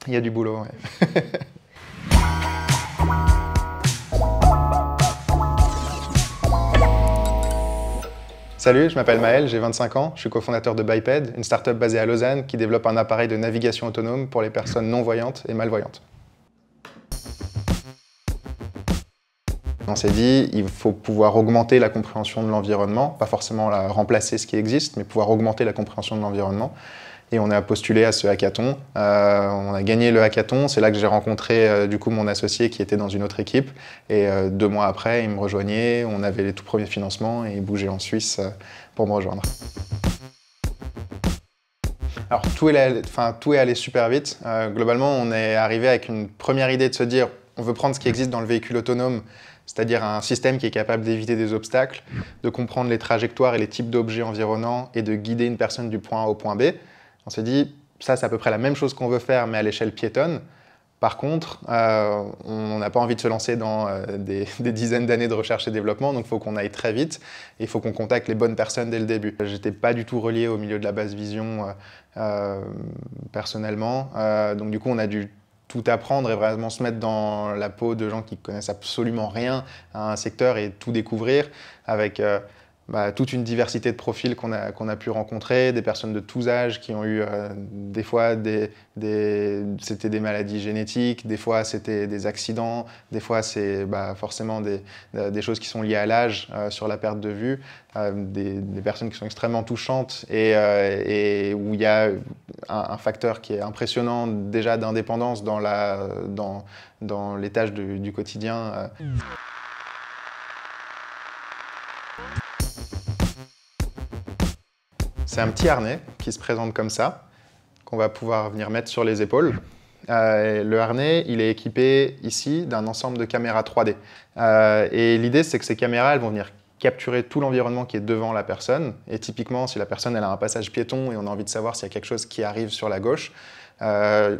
Il y a du boulot, ouais. Salut, je m'appelle Maël, j'ai 25 ans, je suis cofondateur de Biped, une startup basée à Lausanne qui développe un appareil de navigation autonome pour les personnes non-voyantes et malvoyantes. On s'est dit, il faut pouvoir augmenter la compréhension de l'environnement, pas forcément remplacer ce qui existe, mais pouvoir augmenter la compréhension de l'environnement. Et on a postulé à ce hackathon. On a gagné le hackathon, c'est là que j'ai rencontré du coup mon associé qui était dans une autre équipe. Et 2 mois après, il me rejoignait, on avait les tout premiers financements et il bougeait en Suisse pour me rejoindre. Alors tout est allé super vite. Globalement, on est arrivé avec une première idée de se dire on veut prendre ce qui existe dans le véhicule autonome, c'est-à-dire un système qui est capable d'éviter des obstacles, de comprendre les trajectoires et les types d'objets environnants et de guider une personne du point A au point B. On s'est dit, ça c'est à peu près la même chose qu'on veut faire, mais à l'échelle piétonne. Par contre, on n'a pas envie de se lancer dans des dizaines d'années de recherche et développement, donc il faut qu'on aille très vite et il faut qu'on contacte les bonnes personnes dès le début. Je n'étais pas du tout relié au milieu de la basse vision personnellement, donc du coup on a dû tout apprendre et vraiment se mettre dans la peau de gens qui connaissent absolument rien à un secteur et tout découvrir avec toute une diversité de profils qu'on a pu rencontrer, des personnes de tous âges qui ont eu des fois c'était des maladies génétiques, des fois c'était des accidents, des fois c'est forcément des choses qui sont liées à l'âge sur la perte de vue, des personnes qui sont extrêmement touchantes et où il y a un facteur qui est impressionnant déjà d'indépendance dans les tâches du quotidien. C'est un petit harnais qui se présente comme ça, qu'on va pouvoir venir mettre sur les épaules. Le harnais, il est équipé ici d'un ensemble de caméras 3D. Et l'idée, c'est que ces caméras, elles vont venir capturer tout l'environnement qui est devant la personne. Et typiquement, si la personne elle a un passage piéton et on a envie de savoir s'il y a quelque chose qui arrive sur la gauche,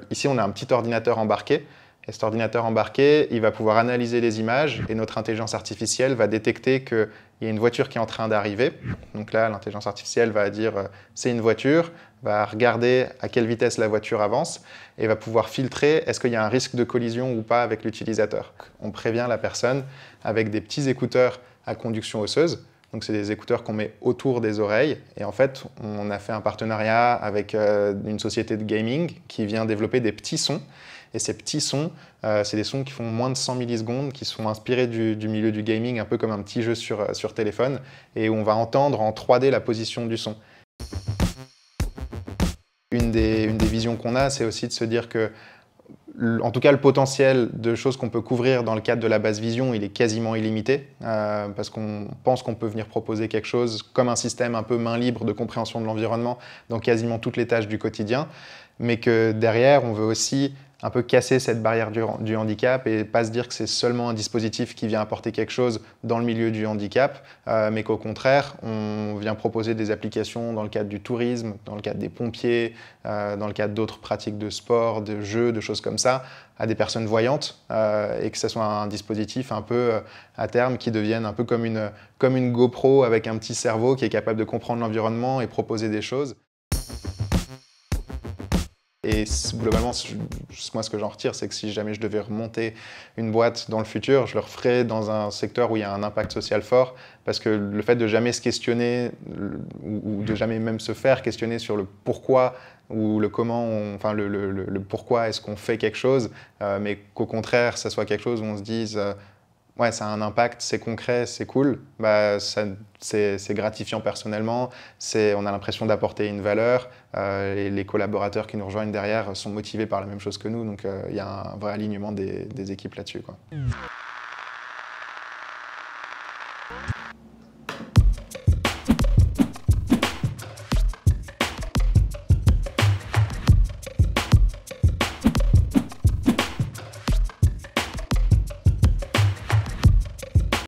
ici, on a un petit ordinateur embarqué. Et cet ordinateur embarqué, il va pouvoir analyser les images et notre intelligence artificielle va détecter qu'il y a une voiture qui est en train d'arriver. Donc là, l'intelligence artificielle va dire c'est une voiture, va regarder à quelle vitesse la voiture avance et va pouvoir filtrer est-ce qu'il y a un risque de collision ou pas avec l'utilisateur. On prévient la personne avec des petits écouteurs à conduction osseuse. Donc c'est des écouteurs qu'on met autour des oreilles et en fait on a fait un partenariat avec une société de gaming qui vient développer des petits sons. Et ces petits sons, c'est des sons qui font moins de 100 millisecondes, qui sont inspirés du milieu du gaming, un peu comme un petit jeu sur téléphone, et où on va entendre en 3D la position du son. Une des visions qu'on a, c'est aussi de se dire que, en tout cas, le potentiel de choses qu'on peut couvrir dans le cadre de la basse vision, il est quasiment illimité, parce qu'on pense qu'on peut venir proposer quelque chose comme un système un peu main libre de compréhension de l'environnement dans quasiment toutes les tâches du quotidien, mais que derrière, on veut aussi un peu casser cette barrière du handicap et pas se dire que c'est seulement un dispositif qui vient apporter quelque chose dans le milieu du handicap, mais qu'au contraire, on vient proposer des applications dans le cadre du tourisme, dans le cadre des pompiers, dans le cadre d'autres pratiques de sport, de jeux, de choses comme ça, à des personnes voyantes, et que ce soit un dispositif un peu à terme qui devienne un peu comme une GoPro avec un petit cerveau qui est capable de comprendre l'environnement et proposer des choses. Et globalement, moi, ce que j'en retire, c'est que si jamais je devais remonter une boîte dans le futur, je le referais dans un secteur où il y a un impact social fort, parce que le fait de jamais se questionner, ou de jamais même se faire questionner sur le pourquoi ou le comment, le pourquoi est-ce qu'on fait quelque chose, mais qu'au contraire, ça soit quelque chose où on se dise ouais, ça a un impact, c'est concret, c'est cool, c'est gratifiant personnellement, on a l'impression d'apporter une valeur, et les collaborateurs qui nous rejoignent derrière sont motivés par la même chose que nous, donc il y a un vrai alignement des équipes là-dessus, quoi.